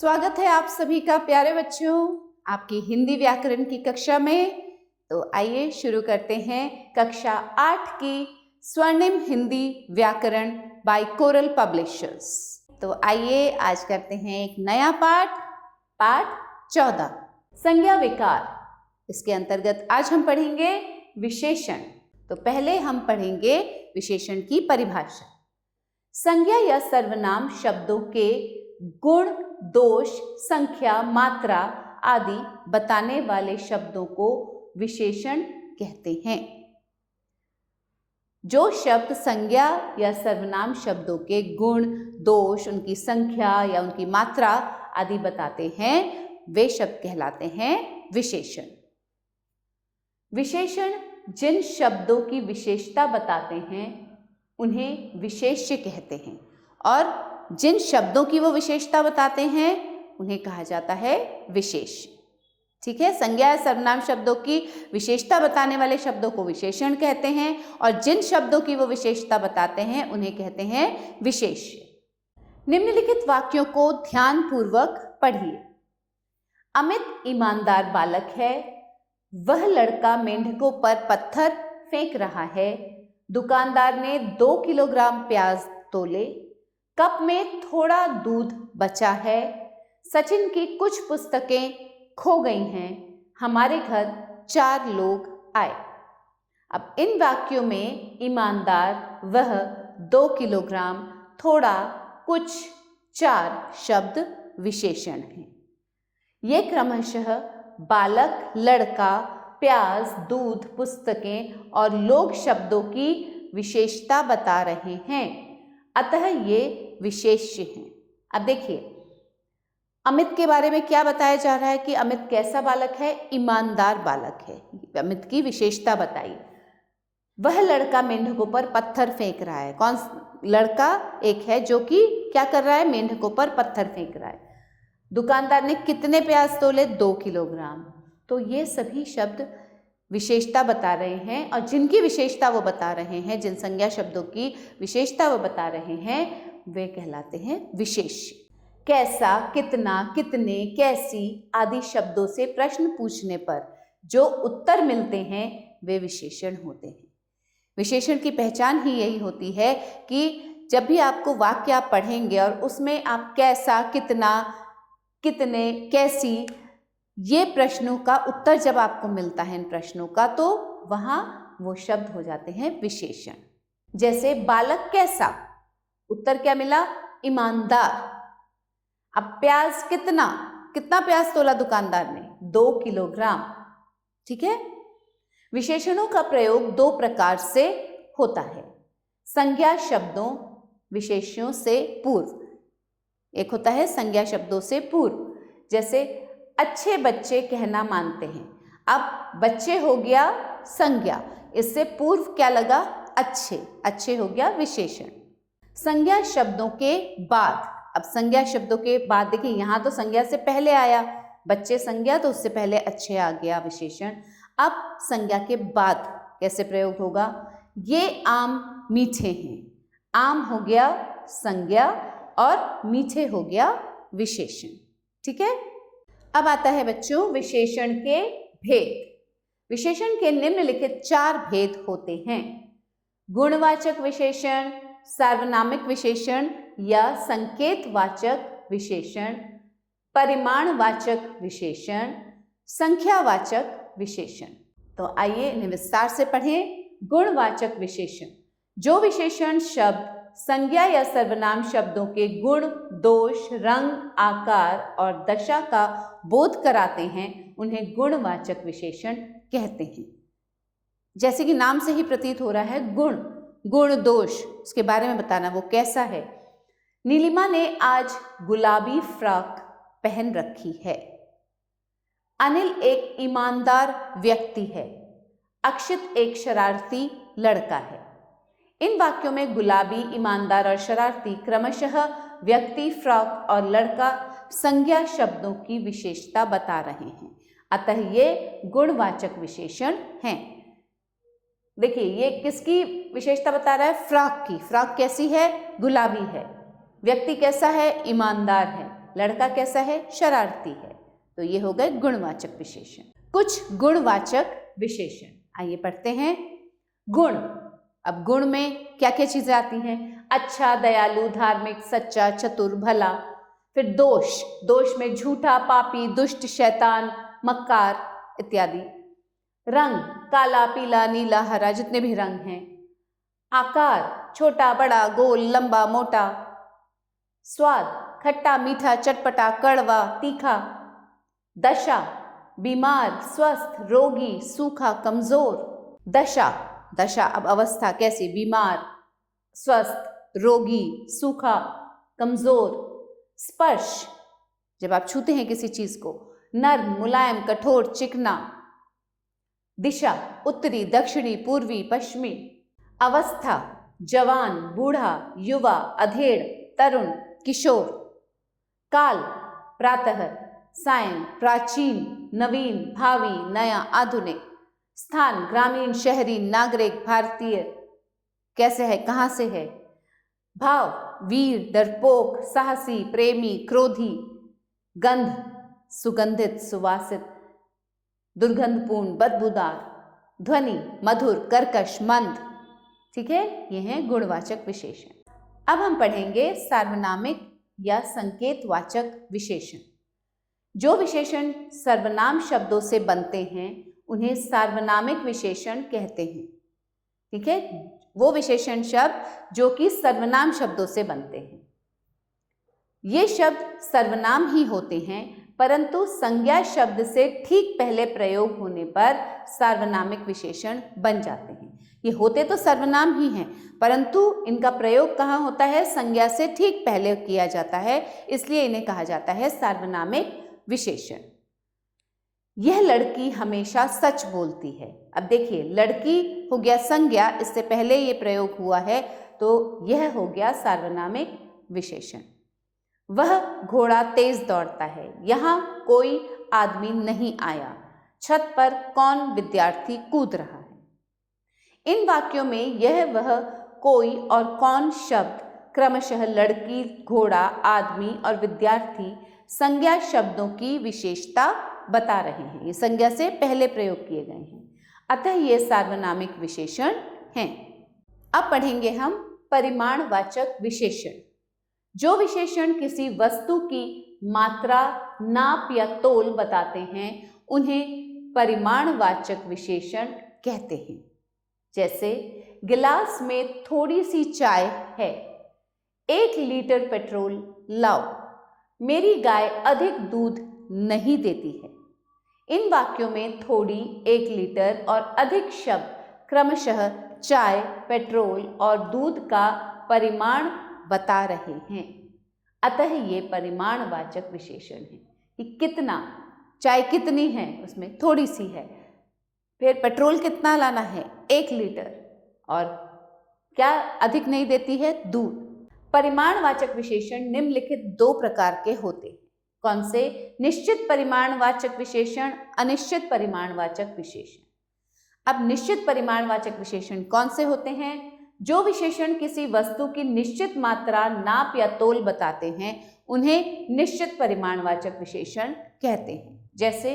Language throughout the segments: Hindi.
स्वागत है आप सभी का प्यारे बच्चों आपकी हिंदी व्याकरण की कक्षा में। तो आइए शुरू करते हैं कक्षा 8 की स्वर्णिम हिंदी व्याकरण बाय कोरल पब्लिशर्स। तो आइए आज करते हैं एक नया पाठ 14 संज्ञा विकार। इसके अंतर्गत आज हम पढ़ेंगे विशेषण। तो पहले हम पढ़ेंगे विशेषण की परिभाषा। संज्ञा या सर्वनाम शब्दों के गुण, दोष, संख्या, मात्रा आदि बताने वाले शब्दों को विशेषण कहते हैं। जो शब्द संज्ञा या सर्वनाम शब्दों के गुण, दोष, उनकी संख्या या उनकी मात्रा आदि बताते हैं वे शब्द कहलाते हैं विशेषण। विशेषण जिन शब्दों की विशेषता बताते हैं उन्हें विशेष्य कहते हैं और जिन शब्दों की वो विशेषता बताते हैं उन्हें कहा जाता है विशेष्य। ठीक है, संज्ञा या सर्वनाम शब्दों की विशेषता बताने वाले शब्दों को विशेषण कहते हैं और जिन शब्दों की वो विशेषता बताते हैं उन्हें कहते हैं विशेष्य। निम्नलिखित वाक्यों को ध्यानपूर्वक पढ़िए। अमित ईमानदार बालक है। वह लड़का मेंढकों पर पत्थर फेंक रहा है। दुकानदार ने 2 किलोग्राम प्याज तोले। कप में थोड़ा दूध बचा है। सचिन की कुछ पुस्तकें खो गई हैं। हमारे घर 4 लोग आए। अब इन वाक्यों में ईमानदार, वह, 2 किलोग्राम, थोड़ा, कुछ, 4 शब्द विशेषण हैं। ये क्रमशः बालक, लड़का, प्याज, दूध, पुस्तकें और लोग शब्दों की विशेषता बता रहे हैं, अतः ये विशेष्य हैं। अब देखिए, अमित के बारे में क्या बताया जा रहा है कि अमित कैसा बालक है? ईमानदार बालक है। अमित की विशेषता बताई। वह लड़का मेंढकों पर पत्थर फेंक रहा है। कौन लड़का? एक है जो कि क्या कर रहा है? मेंढकों पर पत्थर फेंक रहा है। दुकानदार ने कितने प्याज तोले? 2 किलोग्राम। तो ये सभी शब्द विशेषता बता रहे हैं और जिनकी विशेषता वो बता रहे हैं, जिन संज्ञा शब्दों की विशेषता वो बता रहे हैं, वे कहलाते हैं विशेष्य। कैसा, कितना, कितने, कैसी आदि शब्दों से प्रश्न पूछने पर जो उत्तर मिलते हैं वे विशेषण होते हैं। विशेषण की पहचान ही यही होती है कि जब भी आपको वाक्य आप पढ़ेंगे और उसमें आप कैसा, कितना, कितने, कैसी, ये प्रश्नों का उत्तर जब आपको मिलता है इन प्रश्नों का, तो वहां वो शब्द हो जाते हैं विशेषण। जैसे बालक कैसा, उत्तर क्या मिला? ईमानदार। अब प्याज कितना प्याज तोला दुकानदार ने? 2 किलोग्राम। ठीक है। विशेषणों का प्रयोग 2 प्रकार से होता है। संज्ञा शब्दों विशेष्यों से पूर्व। एक होता है संज्ञा शब्दों से पूर्व, जैसे अच्छे बच्चे कहना मानते हैं। अब बच्चे हो गया संज्ञा, इससे पूर्व क्या लगा? अच्छे हो गया विशेषण। संज्ञा शब्दों के बाद, अब संज्ञा शब्दों के बाद देखिए, यहाँ तो संज्ञा से पहले आया बच्चे संज्ञा, तो उससे पहले अच्छे आ गया विशेषण। अब संज्ञा के बाद कैसे प्रयोग होगा? ये आम मीठे हैं। आम हो गया संज्ञा और मीठे हो गया विशेषण। ठीक है। अब आता है बच्चों विशेषण के भेद। विशेषण के निम्नलिखित 4 भेद होते हैं। गुणवाचक विशेषण, सार्वनामिक विशेषण या संकेतवाचक विशेषण, परिमाणवाचक विशेषण, संख्यावाचक विशेषण। तो आइए इन्हें विस्तार से पढ़ें। गुणवाचक विशेषण, जो विशेषण शब्द संज्ञा या सर्वनाम शब्दों के गुण, दोष, रंग, आकार और दशा का बोध कराते हैं, उन्हें गुणवाचक विशेषण कहते हैं। जैसे कि नाम से ही प्रतीत हो रहा है, गुण, दोष, उसके बारे में बताना वो कैसा है। नीलिमा ने आज गुलाबी फ्रॉक पहन रखी है। अनिल एक ईमानदार व्यक्ति है। अक्षित एक शरारती लड़का है। इन वाक्यों में गुलाबी, ईमानदार और शरारती क्रमशः व्यक्ति, फ्रॉक और लड़का संज्ञा शब्दों की विशेषता बता रहे हैं, अतः ये गुणवाचक विशेषण हैं। देखिए, ये किसकी विशेषता बता रहा है? फ्रॉक की। फ्रॉक कैसी है? गुलाबी है। व्यक्ति कैसा है? ईमानदार है। लड़का कैसा है, शरारती है। तो ये हो गए गुणवाचक विशेषण। कुछ गुणवाचक विशेषण आइए पढ़ते हैं। गुण, अब गुण में क्या क्या चीजें आती हैं, अच्छा, दयालु, धार्मिक, सच्चा, चतुर, भला। फिर दोष, दोष में झूठा, पापी, दुष्ट, शैतान, मक्कार इत्यादि। रंग, काला, पीला, नीला, हरा, जितने भी रंग हैं। आकार, छोटा, बड़ा, गोल, लंबा, मोटा। स्वाद, खट्टा, मीठा, चटपटा, कड़वा, तीखा। दशा, बीमार, स्वस्थ, रोगी, सूखा, कमजोर। दशा, दशा अब अवस्था कैसी, बीमार, स्वस्थ, रोगी, सूखा, कमजोर। स्पर्श, जब आप छूते हैं किसी चीज को, नर्म, मुलायम, कठोर, चिकना। दिशा, उत्तरी, दक्षिणी, पूर्वी, पश्चिमी। अवस्था, जवान, बूढ़ा, युवा, अधेड़, तरुण, किशोर। काल, प्रातः, सायं, प्राचीन, नवीन, भावी, नया, आधुनिक। स्थान, ग्रामीण, शहरी, नागरिक, भारतीय, कैसे है, कहाँ से है। भाव, वीर, डरपोक, साहसी, प्रेमी, क्रोधी। गंध, सुगंधित, सुवासित, दुर्गंधपूर्ण, बदबूदार। ध्वनि, मधुर, कर्कश, मंद। ठीक है, ये हैं गुणवाचक विशेषण। अब हम पढ़ेंगे सार्वनामिक या संकेतवाचक विशेषण। जो विशेषण सर्वनाम शब्दों से बनते हैं उन्हें सार्वनामिक विशेषण कहते हैं। ठीक है, वो विशेषण शब्द जो कि सर्वनाम शब्दों से बनते हैं। ये शब्द सर्वनाम ही होते हैं, परंतु संज्ञा शब्द से ठीक पहले प्रयोग होने पर सार्वनामिक विशेषण बन जाते हैं। ये होते तो सर्वनाम ही हैं, परंतु इनका प्रयोग कहाँ होता है, संज्ञा से ठीक पहले किया जाता है, इसलिए इन्हें कहा जाता है सार्वनामिक विशेषण। यह लड़की हमेशा सच बोलती है। अब देखिए, लड़की हो गया संज्ञा, इससे पहले ये प्रयोग हुआ है, तो यह हो गया सार्वनामिक विशेषण। वह घोड़ा तेज दौड़ता है। यहाँ कोई आदमी नहीं आया। छत पर कौन विद्यार्थी कूद रहा है। इन वाक्यों में यह, वह, कोई और कौन शब्द क्रमशः लड़की, घोड़ा, आदमी और विद्यार्थी संज्ञा शब्दों की विशेषता बता रहे हैं। ये संज्ञा से पहले प्रयोग किए गए हैं, अतः ये सार्वनामिक विशेषण हैं। अब पढ़ेंगे हम परिमाणवाचक विशेषण। जो विशेषण किसी वस्तु की मात्रा, नाप या तोल बताते हैं उन्हें परिमाणवाचक विशेषण कहते हैं। जैसे गिलास में थोड़ी सी चाय है, 1 लीटर पेट्रोल लाओ, मेरी गाय अधिक दूध नहीं देती है। इन वाक्यों में थोड़ी, 1 लीटर और अधिक शब्द क्रमशः चाय, पेट्रोल और दूध का परिमाण बता रहे हैं, अतः ये परिमाणवाचक विशेषण है। कि कितना, चाय कितनी है, उसमें थोड़ी सी है। फिर पेट्रोल कितना लाना है, 1 लीटर, और क्या अधिक नहीं देती है, दूध। परिमाणवाचक विशेषण निम्नलिखित 2 प्रकार के होते हैं। कौन से, निश्चित परिमाणवाचक विशेषण, अनिश्चित परिमाणवाचक विशेषण। अब निश्चित परिमाणवाचक विशेषण कौन से होते हैं, जो विशेषण किसी वस्तु की निश्चित मात्रा, नाप या तोल बताते हैं उन्हें निश्चित परिमाणवाचक विशेषण कहते हैं। जैसे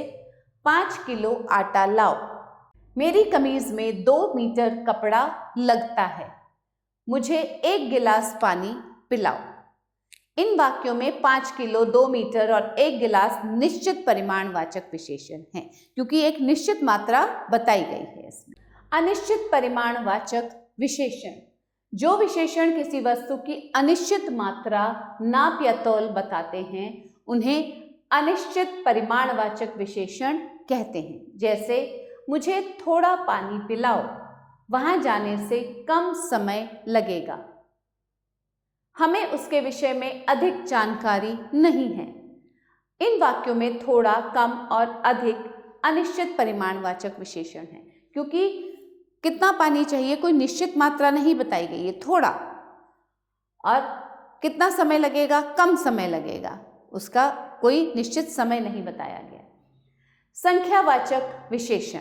5 किलो आटा लाओ, मेरी कमीज में 2 मीटर कपड़ा लगता है, मुझे 1 गिलास पानी पिलाओ। इन वाक्यों में 5 किलो, 2 मीटर और 1 गिलास निश्चित परिमाणवाचक विशेषण हैं, क्योंकि एक निश्चित मात्रा बताई गई है इसमें। अनिश्चित परिमाणवाचक विशेषण, जो विशेषण किसी वस्तु की अनिश्चित मात्रा, नाप या तोल बताते हैं उन्हें अनिश्चित परिमाणवाचक विशेषण कहते हैं। जैसे मुझे थोड़ा पानी पिलाओ, वहां जाने से कम समय लगेगा, हमें उसके विषय में अधिक जानकारी नहीं है। इन वाक्यों में थोड़ा, कम और अधिक अनिश्चित परिमाणवाचक विशेषण है, क्योंकि कितना पानी चाहिए कोई निश्चित मात्रा नहीं बताई गई है, थोड़ा, और कितना समय लगेगा, कम समय लगेगा, उसका कोई निश्चित समय नहीं बताया गया। संख्यावाचक विशेषण,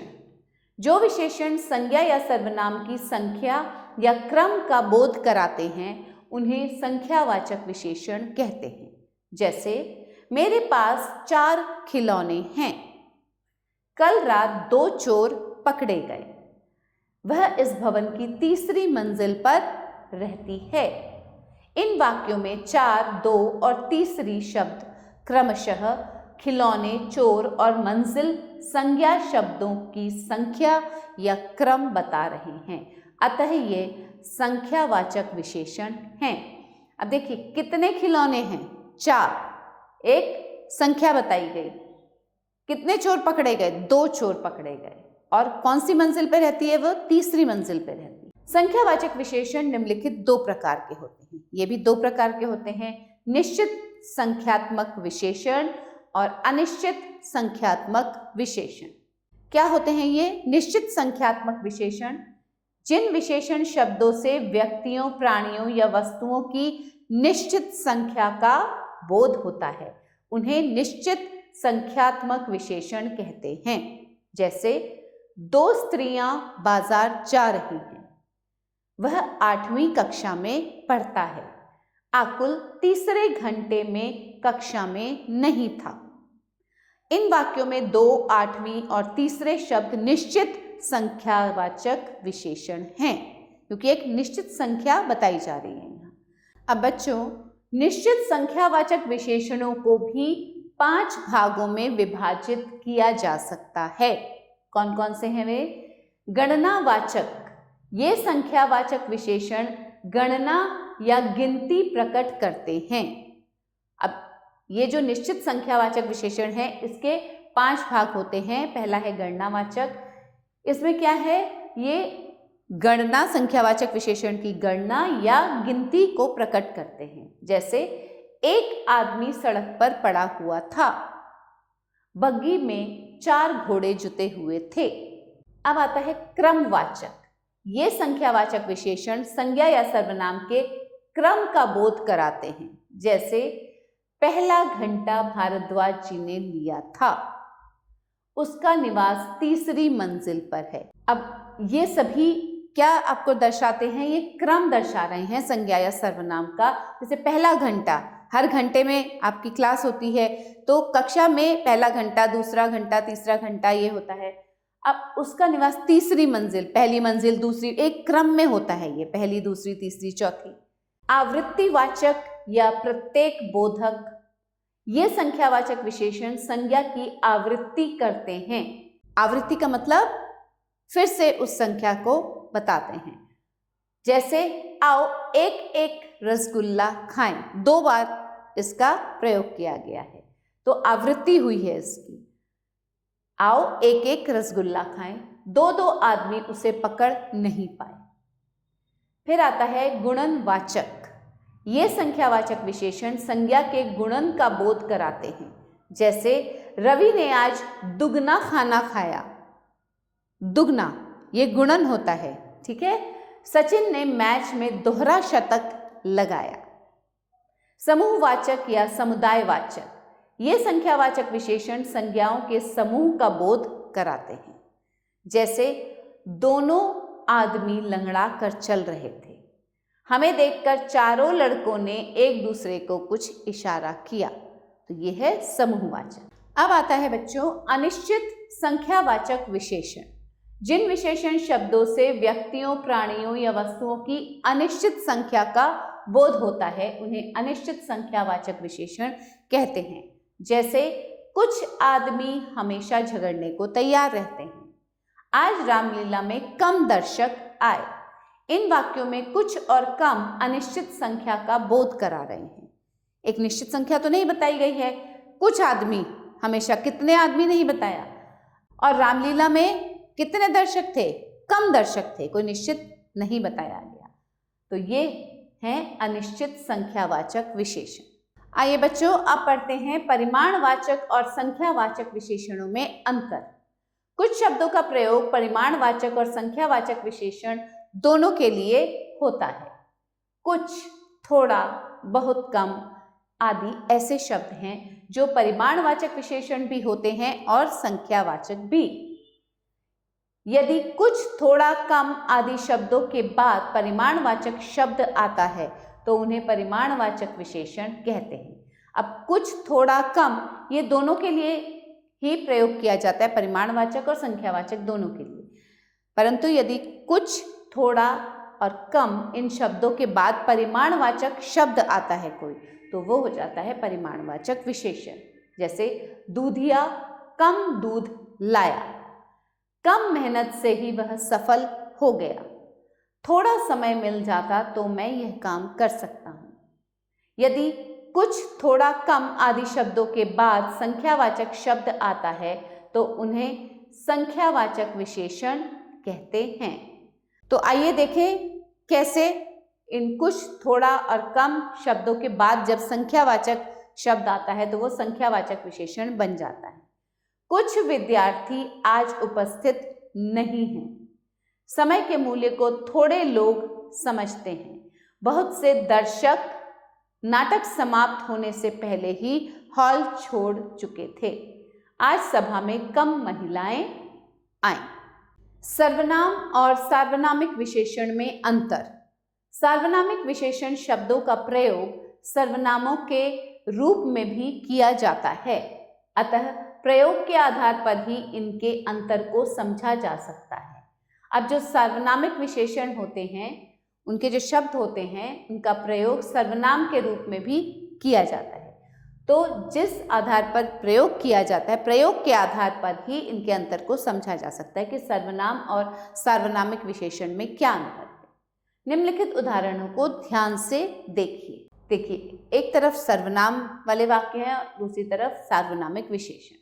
जो विशेषण संज्ञा या सर्वनाम की संख्या या क्रम का बोध कराते हैं उन्हें संख्यावाचक विशेषण कहते हैं। जैसे मेरे पास 4 खिलौने हैं। कल रात 2 चोर पकड़े गए। वह इस भवन की तीसरी मंजिल पर रहती है। इन वाक्यों में 4, 2 और तीसरी शब्द क्रमशः खिलौने, चोर और मंजिल संज्ञा शब्दों की संख्या या क्रम बता रहे हैं, अतः ये संख्यावाचक विशेषण हैं। अब देखिए कितने खिलौने हैं? 4। एक संख्या बताई गई। कितने चोर पकड़े गए? 2 चोर पकड़े गए। और कौन सी मंजिल पे रहती है? वो तीसरी मंजिल पे रहती है। संख्यावाचक विशेषण निम्नलिखित 2 प्रकार के होते हैं। ये भी 2 प्रकार के होते हैं, निश्चित संख्यात्मक विशेषण और अनिश्चित संख्यात्मक विशेषण। क्या होते हैं ये निश्चित संख्यात्मक विशेषण? जिन विशेषण शब्दों से व्यक्तियों, प्राणियों या वस्तुओं की निश्चित संख्या का बोध होता है, उन्हें निश्चित संख्यात्मक विशेषण कहते हैं। जैसे 2 स्त्रियां बाजार जा रही हैं। वह 8वीं कक्षा में पढ़ता है। आकुल तीसरे घंटे में कक्षा में नहीं था। इन वाक्यों में 2, 8वीं और तीसरे शब्द निश्चित संख्यावाचक विशेषण हैं, क्योंकि एक निश्चित संख्या बताई जा रही है यहाँ। अब बच्चों, निश्चित संख्यावाचक विशेषणों को भी 5 भागों में विभाजित किया जा सकता है। कौन कौन से हैं वे? गणनावाचक, ये संख्यावाचक विशेषण गणना या गिनती प्रकट करते हैं। अब ये जो निश्चित संख्यावाचक विशेषण है, इसके 5 भाग होते हैं। पहला है गणनावाचक। इसमें क्या है? ये गणना, संख्यावाचक विशेषण की गणना या गिनती को प्रकट करते हैं। जैसे एक आदमी सड़क पर पड़ा हुआ था। बग्गी में 4 घोड़े जुते हुए थे। अब आता है क्रमवाचक। ये संख्यावाचक विशेषण संज्ञा या सर्वनाम के क्रम का बोध कराते हैं। जैसे पहला घंटा भारद्वाज जी ने लिया था। उसका निवास तीसरी मंजिल पर है। अब ये सभी क्या आपको दर्शाते हैं? ये क्रम दर्शा रहे हैं संज्ञा या सर्वनाम का। जैसे पहला घंटा, हर घंटे में आपकी क्लास होती है, तो कक्षा में पहला घंटा, दूसरा घंटा, तीसरा घंटा ये होता है। अब उसका निवास तीसरी मंजिल, पहली मंजिल, दूसरी, एक क्रम में होता है ये, पहली, दूसरी, तीसरी, चौथी। आवृत्तिवाचक या प्रत्येक बोधक, ये संख्यावाचक विशेषण संज्ञा की आवृत्ति करते हैं। आवृत्ति का मतलब फिर से उस संख्या को बताते हैं। जैसे आओ एक एक रसगुल्ला खाएं, 2 बार इसका प्रयोग किया गया है, तो आवृत्ति हुई है इसकी। आओ एक एक रसगुल्ला खाएं, 2-2 आदमी उसे पकड़ नहीं पाए। फिर आता है गुणनवाचक। ये संख्यावाचक विशेषण संज्ञा के गुणन का बोध कराते हैं। जैसे रवि ने आज दुगना खाना खाया। दुगना ये गुणन होता है, ठीक है। सचिन ने मैच में दोहरा शतक लगाया। समूहवाचक या समुदायवाचक, ये संख्यावाचक विशेषण संज्ञाओं के समूह का बोध कराते हैं। जैसे दोनों आदमी लंगड़ा कर चल रहे थे। हमें देखकर चारों लड़कों ने एक दूसरे को कुछ इशारा किया, तो ये है समूहवाचक। अब आता है बच्चों अनिश्चित संख्यावाचक विशेषण। जिन विशेषण शब्दों से व्यक्तियों, प्राणियों या वस्तुओं की अनिश्चित संख्या का बोध होता है, उन्हें अनिश्चित संख्यावाचक विशेषण कहते हैं। जैसे कुछ आदमी हमेशा झगड़ने को तैयार रहते हैं। आज रामलीला में कम दर्शक आए। इन वाक्यों में कुछ और कम अनिश्चित संख्या का बोध करा रहे हैं। एक निश्चित संख्या तो नहीं बताई गई है, कुछ आदमी, हमेशा कितने आदमी नहीं बताया। और रामलीला में कितने दर्शक थे? कम दर्शक थे, कोई निश्चित नहीं बताया गया। तो ये हैं अनिश्चित संख्यावाचक विशेषण। आइए बच्चों अब पढ़ते हैं परिमाणवाचक और संख्यावाचक विशेषणों में अंतर। कुछ शब्दों का प्रयोग परिमाणवाचक और संख्यावाचक विशेषण दोनों के लिए होता है। कुछ, थोड़ा, बहुत कम आदि ऐसे शब्द हैं जो परिमाणवाचक विशेषण भी होते हैं और संख्यावाचक भी। यदि कुछ, थोड़ा, कम आदि शब्दों के बाद परिमाणवाचक शब्द आता है तो उन्हें परिमाणवाचक विशेषण कहते हैं। अब कुछ, थोड़ा, कम, ये दोनों के लिए ही प्रयोग किया जाता है, परिमाणवाचक और संख्यावाचक दोनों के लिए। परंतु यदि कुछ, थोड़ा और कम इन शब्दों के बाद परिमाणवाचक शब्द आता है कोई, तो वो हो जाता है परिमाणवाचक विशेषण। जैसे दूधिया कम दूध लाया, कम मेहनत से ही वह सफल हो गया, थोड़ा समय मिल जाता तो मैं यह काम कर सकता हूँ। यदि कुछ, थोड़ा, कम आदि शब्दों के बाद संख्यावाचक शब्द आता है तो उन्हें संख्यावाचक विशेषण कहते हैं। तो आइए देखें कैसे इन कुछ, थोड़ा और कम शब्दों के बाद जब संख्यावाचक शब्द आता है तो वो संख्यावाचक विशेषण बन जाता है। कुछ विद्यार्थी आज उपस्थित नहीं हैं। समय के मूल्य को थोड़े लोग समझते हैं। बहुत से दर्शक नाटक समाप्त होने से पहले ही हॉल छोड़ चुके थे। आज सभा में कम महिलाएं आईं। सर्वनाम और सार्वनामिक विशेषण में अंतर। सार्वनामिक विशेषण शब्दों का प्रयोग सर्वनामों के रूप में भी किया जाता है, अतः प्रयोग के आधार पर ही इनके अंतर को समझा जा सकता है। अब जो सार्वनामिक विशेषण होते हैं, उनके जो शब्द होते हैं, उनका प्रयोग सर्वनाम के रूप में भी किया जाता है। तो जिस आधार पर प्रयोग किया जाता है, प्रयोग के आधार पर ही इनके अंतर को समझा जा सकता है कि सर्वनाम और सार्वनामिक विशेषण में क्या अंतर है। निम्नलिखित उदाहरणों को ध्यान से देखिए। एक तरफ सर्वनाम वाले वाक्य हैं और दूसरी तरफ सार्वनामिक विशेषण।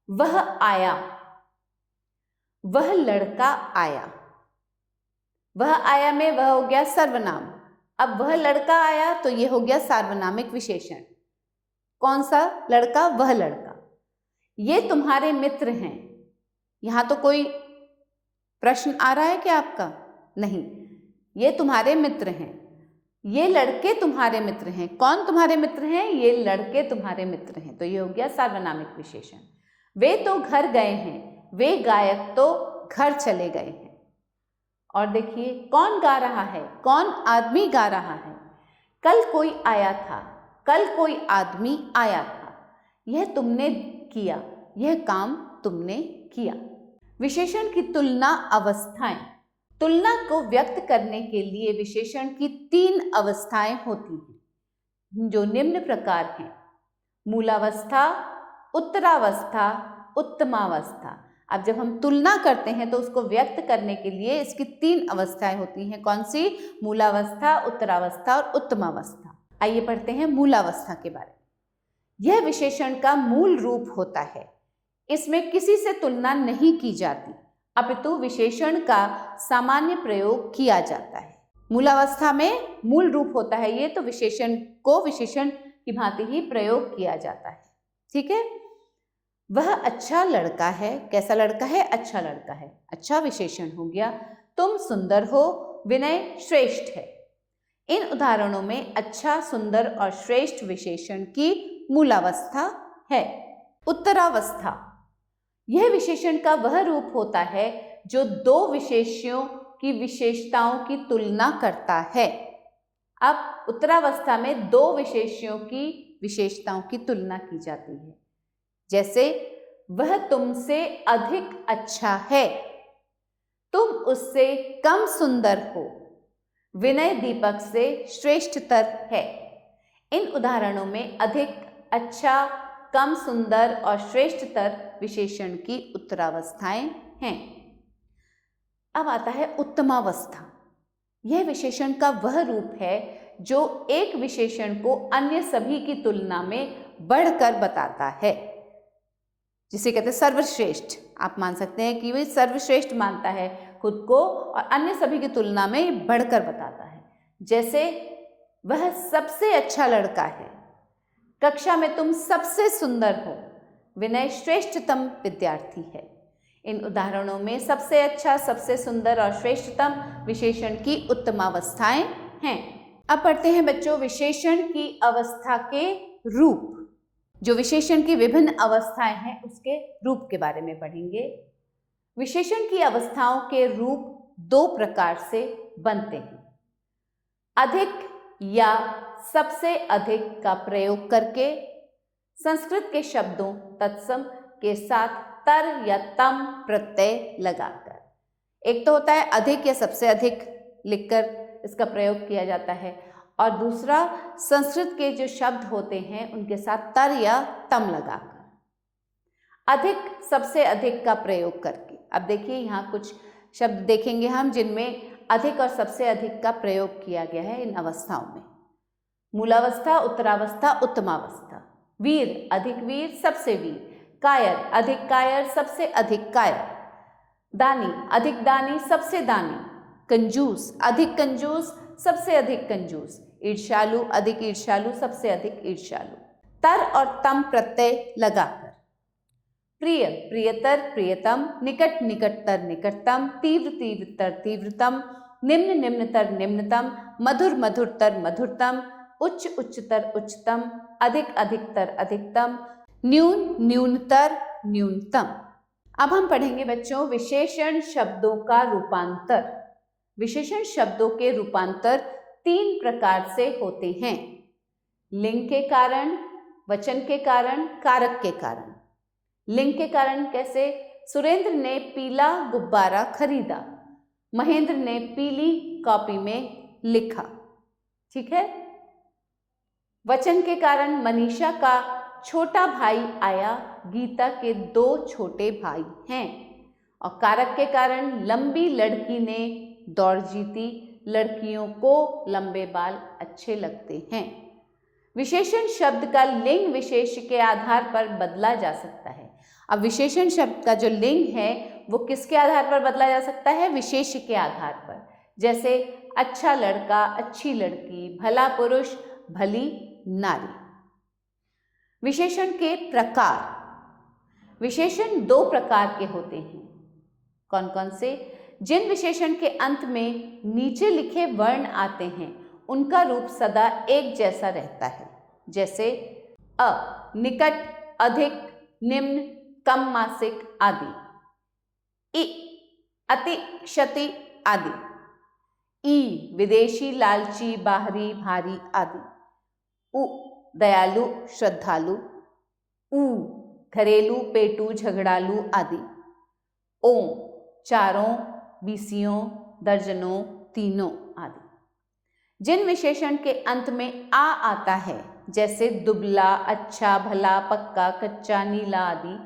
वह आया, वह लड़का आया। वह आया में वह हो गया सर्वनाम। अब वह लड़का आया तो ये हो गया सार्वनामिक विशेषण। कौन सा लड़का? वह लड़का। ये तुम्हारे मित्र हैं। यहां तो कोई प्रश्न आ रहा है क्या आपका? नहीं, ये तुम्हारे मित्र हैं। ये लड़के तुम्हारे मित्र हैं। कौन तुम्हारे मित्र हैं? ये लड़के तुम्हारे मित्र हैं। तो ये हो गया सार्वनामिक विशेषण। वे तो घर गए हैं, वे गायक तो घर चले गए हैं। और देखिए कौन गा रहा है? कौन आदमी गा रहा है? कल कोई आया था, कल कोई आदमी आया था। यह तुमने किया, यह काम तुमने किया। विशेषण की तुलना अवस्थाएं। तुलना को व्यक्त करने के लिए विशेषण की 3 अवस्थाएं होती हैं, जो निम्न प्रकार हैं: मूलावस्था, उत्तरावस्था, उत्तमावस्था। अब जब हम तुलना करते हैं तो उसको व्यक्त करने के लिए इसकी 3 अवस्थाएं होती हैं। कौन सी? मूलावस्था, उत्तरावस्था और उत्तमावस्था। आइए पढ़ते हैं मूलावस्था के बारे में। यह विशेषण का मूल रूप होता है। इसमें किसी से तुलना नहीं की जाती, अपितु विशेषण का सामान्य प्रयोग किया जाता है। मूलावस्था में मूल रूप होता है ये, तो विशेषण को विशेषण की भांति ही प्रयोग किया जाता है। ठीक है। वह अच्छा लड़का है। कैसा लड़का है? अच्छा लड़का है। अच्छा विशेषण हो गया। तुम सुंदर हो, विनय श्रेष्ठ है। इन उदाहरणों में अच्छा, सुंदर और श्रेष्ठ विशेषण की मूलावस्था है। उत्तरावस्था। यह विशेषण का वह रूप होता है जो 2 विशेष्यों की विशेषताओं की तुलना करता है। अब उत्तरावस्था में 2 विशेष्यों की विशेषताओं की तुलना की जाती है। जैसे वह तुमसे अधिक अच्छा है, तुम उससे कम सुंदर हो, विनय दीपक से श्रेष्ठतर है। इन उदाहरणों में अधिक, अच्छा, कम सुंदर और श्रेष्ठतर विशेषण की उत्तरावस्थाएं हैं। अब आता है उत्तमावस्था। यह विशेषण का वह रूप है जो एक विशेषण को अन्य सभी की तुलना में बढ़कर बताता है, जिसे कहते हैं सर्वश्रेष्ठ। आप मान सकते हैं कि वह सर्वश्रेष्ठ मानता है खुद को और अन्य सभी की तुलना में बढ़कर बताता है। जैसे वह सबसे अच्छा लड़का है, कक्षा में तुम सबसे सुंदर हो, विनय श्रेष्ठतम विद्यार्थी है। इन उदाहरणों में सबसे अच्छा, सबसे सुंदर और श्रेष्ठतम विशेषण की उत्तमावस्थाएं हैं। अब पढ़ते हैं बच्चों विशेषण की अवस्था के रूप। जो विशेषण की विभिन्न अवस्थाएं हैं उसके रूप के बारे में पढ़ेंगे। विशेषण की अवस्थाओं के रूप 2 प्रकार से बनते हैं: अधिक या सबसे अधिक का प्रयोग करके संस्कृत के शब्दों तत्सम के साथ तर या तम प्रत्यय लगाकर। एक तो होता है अधिक या सबसे अधिक लिखकर इसका प्रयोग किया जाता है, और दूसरा संस्कृत के जो शब्द होते हैं उनके साथ तर या तम लगाकर, अधिक सबसे अधिक का प्रयोग करके। अब देखिए यहाँ कुछ शब्द देखेंगे हम जिनमें अधिक और सबसे अधिक का प्रयोग किया गया है इन अवस्थाओं में। मूलावस्था, उत्तरावस्था, उत्तमावस्था। वीर, अधिक वीर, सबसे वीर। कायर, अधिक कायर, सबसे अधिक कायर। दानी, अधिक दानी, सबसे दानी। कंजूस, अधिक कंजूस, सबसे अधिक कंजूस। ईर्ष्यालु, अधिक ईर्ष्यालु, सबसे अधिक ईर्ष्यालु। तर और तम प्रत्यय लगाकर। प्रिय, प्रियतर, प्रियतम। निकट, निकटतर, निकटतम। तीव्र, तीव्रतर, तीव्रतम। निम्न, निम्नतर, निम्नतम। मधुर, मधुरतर, मधुरतम। उच्च, उच्चतर, उच्चतम। अधिक, अधिकतर, अधिकतम। न्यून, न्यूनतर, न्यूनतम। अब हम पढ़ेंगे बच्चों विशेषण शब्दों का रूपांतर। विशेषण शब्दों के रूपांतर 3 प्रकार से होते हैं। लिंग के कारण, वचन के कारण, कारक के कारण। लिंग के कारण कैसे? सुरेंद्र ने पीला गुब्बारा खरीदा, महेंद्र ने पीली कॉपी में लिखा। ठीक है। वचन के कारण मनीषा का छोटा भाई आया, गीता के 2 छोटे भाई हैं। और कारक के कारण लंबी लड़की ने दौड़ जीती, लड़कियों को लंबे बाल अच्छे लगते हैं। विशेषण शब्द का लिंग विशेष के आधार पर बदला जा सकता है। अब विशेषण शब्द का जो लिंग है वो किसके आधार पर बदला जा सकता है? विशेष के आधार पर। जैसे अच्छा लड़का, अच्छी लड़की, भला पुरुष, भली नारी। विशेषण के प्रकार। विशेषण 2 प्रकार के होते हैं। कौन कौन से? जिन विशेषण के अंत में नीचे लिखे वर्ण आते हैं उनका रूप सदा एक जैसा रहता है। जैसे अ, निकट, अधिक, निम्न, कम मासिक आदि। इ, अति, क्षति आदि। ई, विदेशी, लालची, बाहरी, भारी आदि। उ, दयालु, श्रद्धालु। ऊ, घरेलू, पेटू, झगड़ालू आदि। ओ, चारों, बीसियों, दर्जनों, तीनों आदि। जिन विशेषण के अंत में आ आता है जैसे दुबला, अच्छा, भला, पक्का, कच्चा, नीला आदि,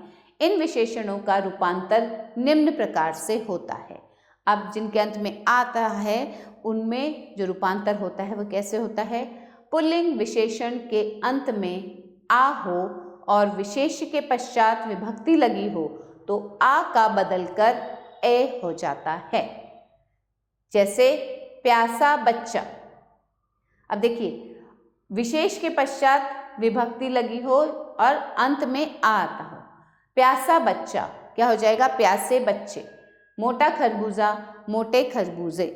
इन विशेषणों का रूपांतर निम्न प्रकार से होता है। अब जिनके अंत में आता है उनमें जो रूपांतर होता है वो कैसे होता है? पुल्लिंग विशेषण के अंत में आ हो और विशेष के पश्चात विभक्ति लगी हो तो आ का बदलकर ए हो जाता है। जैसे प्यासा बच्चा। अब देखिए विशेष के पश्चात विभक्ति लगी हो और अंत में आ आता हो। प्यासा बच्चा क्या हो जाएगा? प्यासे बच्चे। मोटा खरबूजा, मोटे खरबूजे।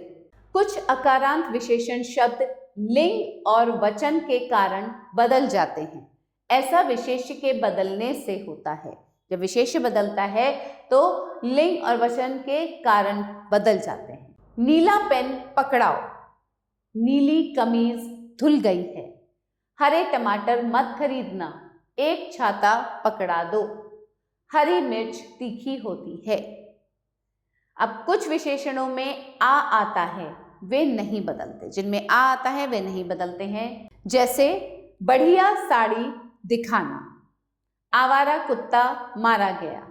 कुछ अकारांत विशेषण शब्द लिंग और वचन के कारण बदल जाते हैं। ऐसा विशेष्य के बदलने से होता है। जब विशेष्य बदलता है तो लिंग और वचन के कारण बदल जाते हैं। नीला पेन पकड़ाओ, नीली कमीज धुल गई है। हरे टमाटर मत खरीदना, एक छाता पकड़ा दो। हरी मिर्च तीखी होती है। अब कुछ विशेषणों में आ आता है वे नहीं बदलते। जिनमें आ आता है वे नहीं बदलते हैं। जैसे बढ़िया साड़ी दिखाना, आवारा कुत्ता मारा गया,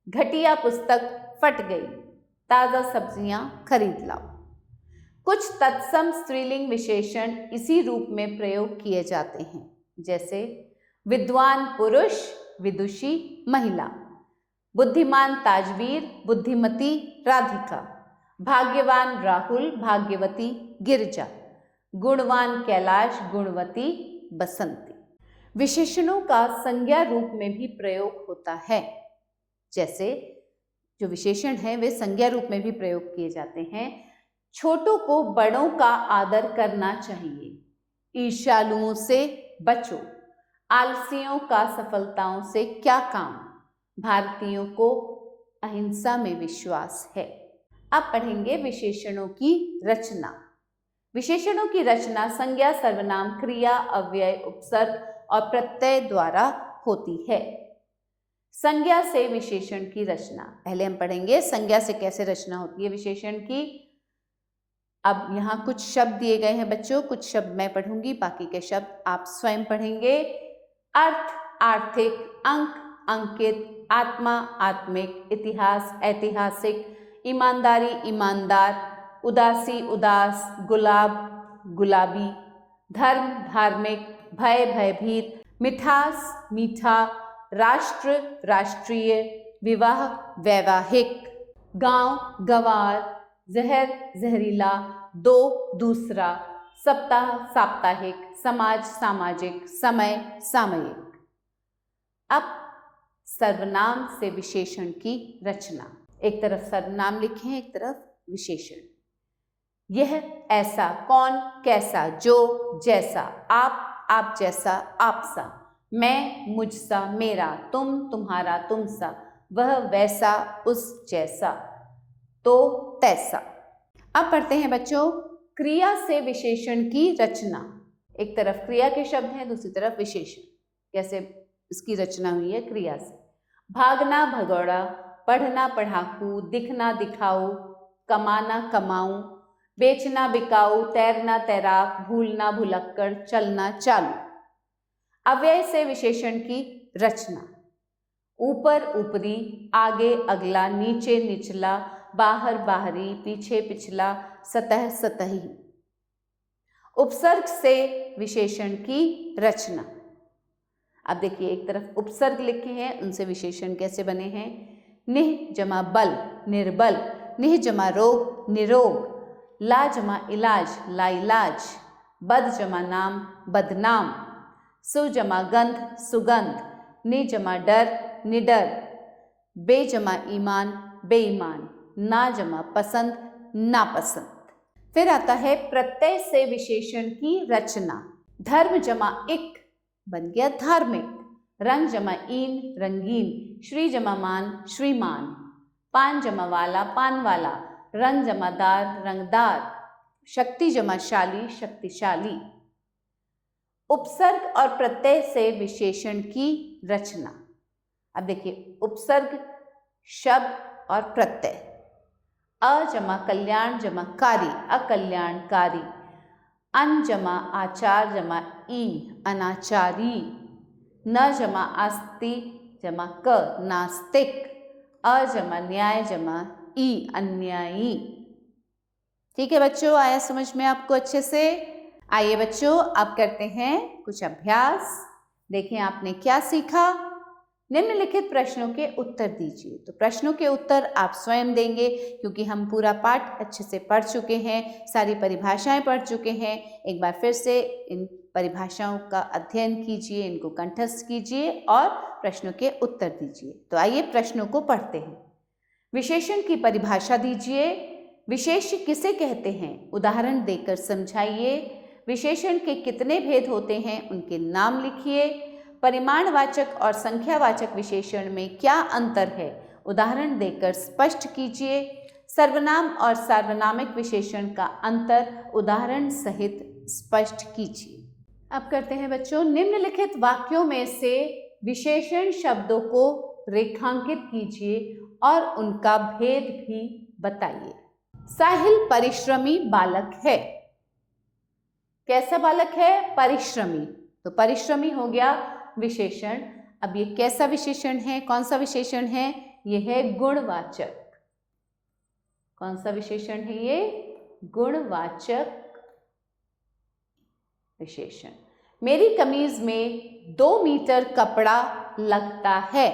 घटिया पुस्तक फट गई, ताज़ा सब्जियां खरीद लाओ। कुछ तत्सम स्त्रीलिंग विशेषण इसी रूप में प्रयोग किए जाते हैं। जैसे विद्वान पुरुष, विदुषी महिला। बुद्धिमान ताजवीर, बुद्धिमती राधिका। भाग्यवान राहुल, भाग्यवती गिरजा। गुणवान कैलाश, गुणवती बसंती। विशेषणों का संज्ञा रूप में भी प्रयोग होता है। जैसे जो विशेषण है वे संज्ञा रूप में भी प्रयोग किए जाते हैं। छोटों को बड़ों का आदर करना चाहिए। ईर्ष्यालुओं से बचो। आलसियों का सफलताओं से क्या काम। भारतीयों को अहिंसा में विश्वास है। अब पढ़ेंगे विशेषणों की रचना। विशेषणों की रचना संज्ञा, सर्वनाम, क्रिया, अव्यय, उपसर्ग और प्रत्यय द्वारा होती है। संज्ञा से विशेषण की रचना, पहले हम पढ़ेंगे संज्ञा से कैसे रचना होती है विशेषण की। अब यहाँ कुछ शब्द दिए गए हैं बच्चों, कुछ शब्द मैं पढ़ूंगी, बाकी के शब्द आप स्वयं पढ़ेंगे। अर्थ, आर्थिक, अंक, अंकित, आत्मा, आत्मिक, इतिहास, ऐतिहासिक, ईमानदारी, ईमानदार, उदासी, उदास, गुलाब, गुलाबी, धर्म, धार्मिक, भय, भयभीत, मिठास, मीठा, राष्ट्र, राष्ट्रीय, विवाह, वैवाहिक, गांव, गंवार, जहर, जहरीला, दो, दूसरा, सप्ताह, साप्ताहिक, समाज, सामाजिक, समय, सामयिक। अब सर्वनाम से विशेषण की रचना, एक तरफ सर्वनाम लिखे हैं, एक तरफ विशेषण। यह, ऐसा, कौन, कैसा, जो, जैसा, आप जैसा, आपसा, मैं, मुझसा, मेरा, तुम, तुम्हारा, तुमसा, वह, वैसा, उस जैसा, तो, तैसा। अब पढ़ते हैं बच्चों क्रिया से विशेषण की रचना। एक तरफ क्रिया के शब्द हैं, दूसरी तरफ विशेषण, कैसे इसकी रचना हुई है क्रिया से। भागना, भगौड़ा, पढ़ना, पढ़ाकू, दिखना, दिखाऊ, कमाना, कमाऊं, बेचना, बिकाऊ, तैरना, तैराक, भूलना, भुलक्कड़, चलना, चालू। अव्यय से विशेषण की रचना, ऊपर, ऊपरी, आगे, अगला, नीचे, निचला, बाहर, बाहरी, पीछे, पिछला, सतह, सतही। उपसर्ग से विशेषण की रचना, अब देखिए एक तरफ उपसर्ग लिखे हैं, उनसे विशेषण कैसे बने हैं। निह जमा बल, निर्बल, निह जमा रोग, निरोग, ला जमा इलाज, लाइलाज, बद जमा नाम, बदनाम, सु जमा गंध, सुगंध, नि जमा डर, निडर, बे जमा ईमान, बेईमान, ना जमा पसंद, नापसंद। फिर आता है प्रत्यय से विशेषण की रचना। धर्म जमा इक बन गया धार्मिक, रंग जमा ईन, रंगीन, श्री जमा मान, श्रीमान, पान जमा वाला, पान वाला, रंग जमा दार, रंगदार, शक्ति जमा शाली, शक्तिशाली। उपसर्ग और प्रत्यय से विशेषण की रचना। अब देखिए उपसर्ग शब्द और प्रत्यय। अ जमा कल्याण जमा कारी, अकल्याणकारी, अन जमा आचार जमा ई, अनाचारी, न जमा आस्ति जमा क, नास्तिक, अ जमा न्याय जमा ई, अन्यायी। ठीक है बच्चों, आया समझ में आपको अच्छे से? आइए बच्चों अब करते हैं कुछ अभ्यास। देखें आपने क्या सीखा। निम्नलिखित प्रश्नों के उत्तर दीजिए। तो प्रश्नों के उत्तर आप स्वयं देंगे, क्योंकि हम पूरा पाठ अच्छे से पढ़ चुके हैं, सारी परिभाषाएं पढ़ चुके हैं। एक बार फिर से इन परिभाषाओं का अध्ययन कीजिए, इनको कंठस्थ कीजिए और प्रश्नों के उत्तर दीजिए। तो आइए प्रश्नों को पढ़ते हैं। विशेषण की परिभाषा दीजिए। विशेष्य किसे कहते हैं, उदाहरण देकर समझाइए। विशेषण के कितने भेद होते हैं, उनके नाम लिखिए। परिमाणवाचक और संख्यावाचक विशेषण में क्या अंतर है, उदाहरण देकर स्पष्ट कीजिए। सर्वनाम और सार्वनामिक विशेषण का अंतर उदाहरण सहित स्पष्ट कीजिए। अब करते हैं बच्चों, निम्नलिखित वाक्यों में से विशेषण शब्दों को रेखांकित कीजिए और उनका भेद भी बताइए। साहिल परिश्रमी बालक है। कैसा बालक है? परिश्रमी। तो परिश्रमी हो गया विशेषण। अब ये कैसा विशेषण है, कौन सा विशेषण है? ये है गुणवाचक। कौन सा विशेषण है ये? गुणवाचक विशेषण। मेरी कमीज में 2 मीटर कपड़ा लगता है।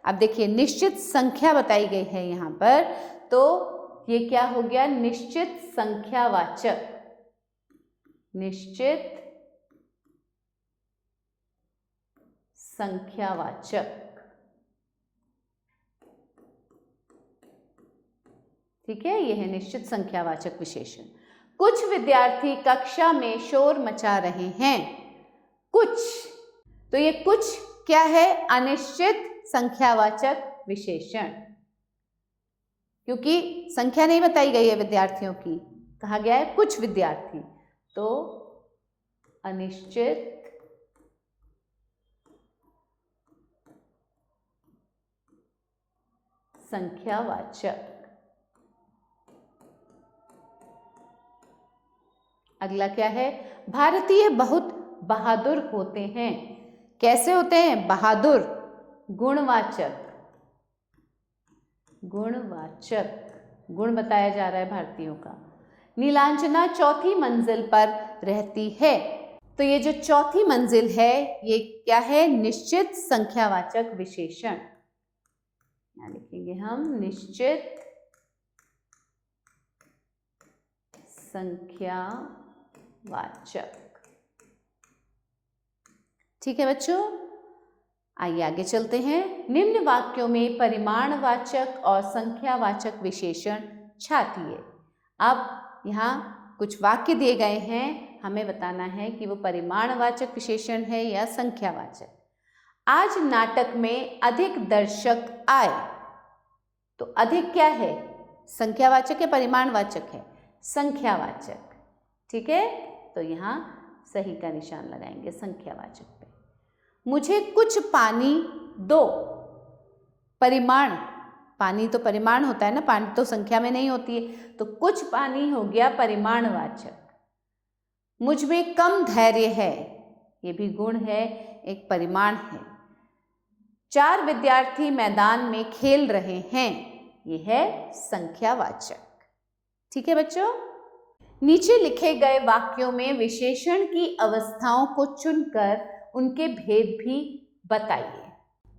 अब देखिए निश्चित संख्या बताई गई है यहाँ पर, तो ये क्या हो गया? निश्चित संख्यावाचक। निश्चित संख्यावाचक। ठीक है, यह है निश्चित संख्यावाचक विशेषण। कुछ विद्यार्थी कक्षा में शोर मचा रहे हैं। कुछ, तो ये कुछ क्या है? अनिश्चित संख्यावाचक विशेषण, क्योंकि संख्या नहीं बताई गई है विद्यार्थियों की, कहा गया है कुछ विद्यार्थी। तो अनिश्चित संख्यावाचक। अगला क्या है? भारतीय बहुत बहादुर होते हैं। कैसे होते हैं? बहादुर। गुणवाचक, गुणवाचक, गुण बताया जा रहा है भारतीयों का। नीलांजना चौथी मंजिल पर रहती है। तो ये जो चौथी मंजिल है ये क्या है? निश्चित संख्यावाचक विशेषण। यहाँ लिखेंगे हम निश्चित संख्यावाचक। ठीक है बच्चों, आइए आगे चलते हैं। निम्न वाक्यों में परिमाणवाचक और संख्यावाचक विशेषण छाटिए। अब यहाँ कुछ वाक्य दिए गए हैं, हमें बताना है कि वो परिमाणवाचक विशेषण है या संख्यावाचक। आज नाटक में अधिक दर्शक आए। तो अधिक क्या है? संख्यावाचक या परिमाणवाचक है? संख्यावाचक। ठीक है, तो यहाँ सही का निशान लगाएंगे संख्यावाचक पे। मुझे कुछ पानी दो। परिमाण, पानी तो परिमाण होता है ना, पानी तो संख्या में नहीं होती है, तो कुछ पानी हो गया परिमाणवाचक। मुझ में कम धैर्य है, ये भी गुण है, एक परिमाण है। 4 विद्यार्थी मैदान में खेल रहे हैं, ये है संख्यावाचक। ठीक है बच्चों, नीचे लिखे गए वाक्यों में विशेषण की अवस्थाओं को चुनकर उनके भेद भी बताइए।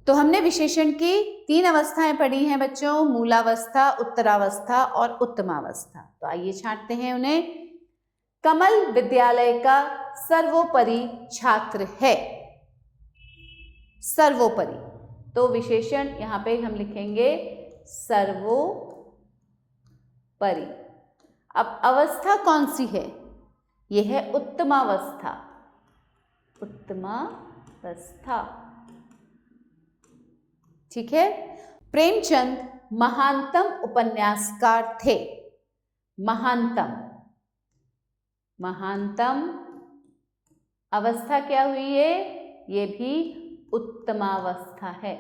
तो हमने विशेषण की 3 अवस्थाएं पढ़ी हैं बच्चों, मूलावस्था, उत्तरावस्था और उत्तमावस्था। तो आइए छांटते हैं उन्हें। कमल विद्यालय का सर्वोपरि छात्र है। सर्वोपरि, तो विशेषण यहाँ पे हम लिखेंगे सर्वोपरि। अब अवस्था कौन सी है? यह है उत्तमावस्था। उत्तमावस्था। ठीक है। प्रेमचंद महानतम उपन्यासकार थे। महानतम, महानतम अवस्था क्या हुई है? ये भी उत्तमावस्था है।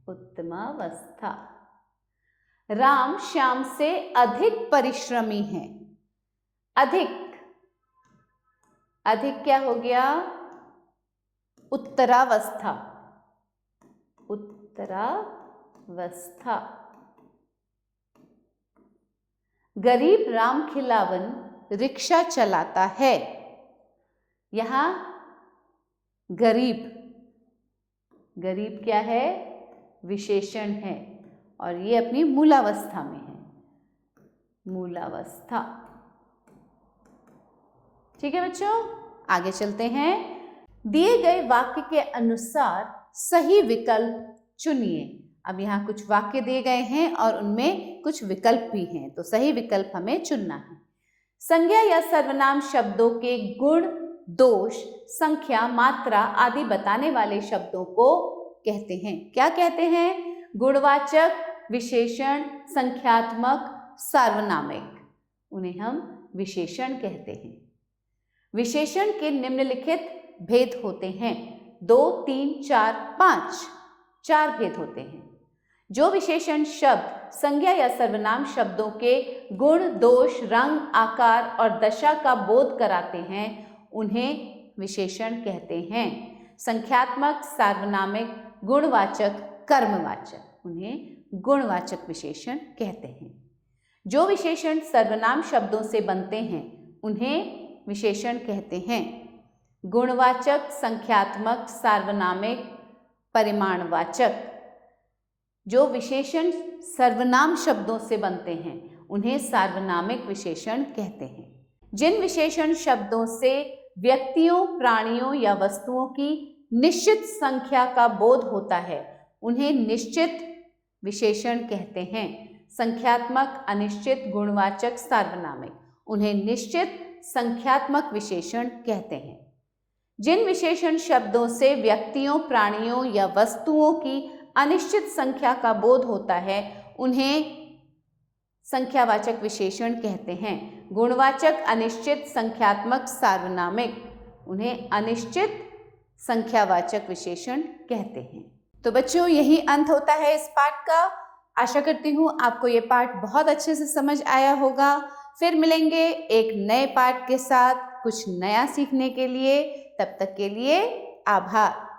उत्तमावस्था। राम श्याम से अधिक परिश्रमी है। अधिक, अधिक क्या हो गया? उत्तरावस्था। उत्तरावस्था। गरीब राम खिलावन रिक्शा चलाता है। यहां गरीब, गरीब क्या है? विशेषण है और ये अपनी मूलावस्था में है। मूलावस्था। ठीक है बच्चों, आगे चलते हैं। दिए गए वाक्य के अनुसार सही विकल्प चुनिए। अब यहाँ कुछ वाक्य दिए गए हैं और उनमें कुछ विकल्प भी हैं, तो सही विकल्प हमें चुनना है। संज्ञा या सर्वनाम शब्दों के गुण, दोष, संख्या, मात्रा आदि बताने वाले शब्दों को कहते हैं, क्या कहते हैं? गुणवाचक, विशेषण, संख्यात्मक, सार्वनामिक। उन्हें हम विशेषण कहते हैं। विशेषण के निम्नलिखित भेद होते हैं। 2, 3, 4, 5, 4 भेद होते हैं। जो विशेषण शब्द संज्ञा या सर्वनाम शब्दों के गुण, दोष, रंग, आकार और दशा का बोध कराते हैं उन्हें विशेषण कहते हैं। संख्यात्मक, सार्वनामिक, गुणवाचक, कर्मवाचक, उन्हें गुणवाचक विशेषण कहते हैं। जो विशेषण सर्वनाम शब्दों से बनते हैं उन्हें विशेषण कहते हैं। गुणवाचक, संख्यात्मक, सार्वनामिक, परिमाणवाचक। जो विशेषण सर्वनाम शब्दों से बनते हैं उन्हें सार्वनामिक विशेषण कहते हैं। जिन विशेषण शब्दों से व्यक्तियों, प्राणियों या वस्तुओं की निश्चित संख्या का बोध होता है उन्हें निश्चित विशेषण कहते हैं। संख्यात्मक, अनिश्चित, गुणवाचक, सार्वनामिक, उन्हें निश्चित संख्यात्मक विशेषण कहते हैं। जिन विशेषण शब्दों से व्यक्तियों, प्राणियों या वस्तुओं की अनिश्चित संख्या का बोध होता है उन्हें संख्यावाचक विशेषण कहते हैं। गुणवाचक अनिश्चित संख्यात्मक सार्वनामिक, उन्हें अनिश्चित संख्यावाचक विशेषण कहते हैं। तो बच्चों, यही अंत होता है इस पाठ का। आशा करती हूँ आपको ये पाठ बहुत अच्छे से समझ आया होगा। फिर मिलेंगे एक नए पाठ के साथ कुछ नया सीखने के लिए। तब तक के लिए आभार।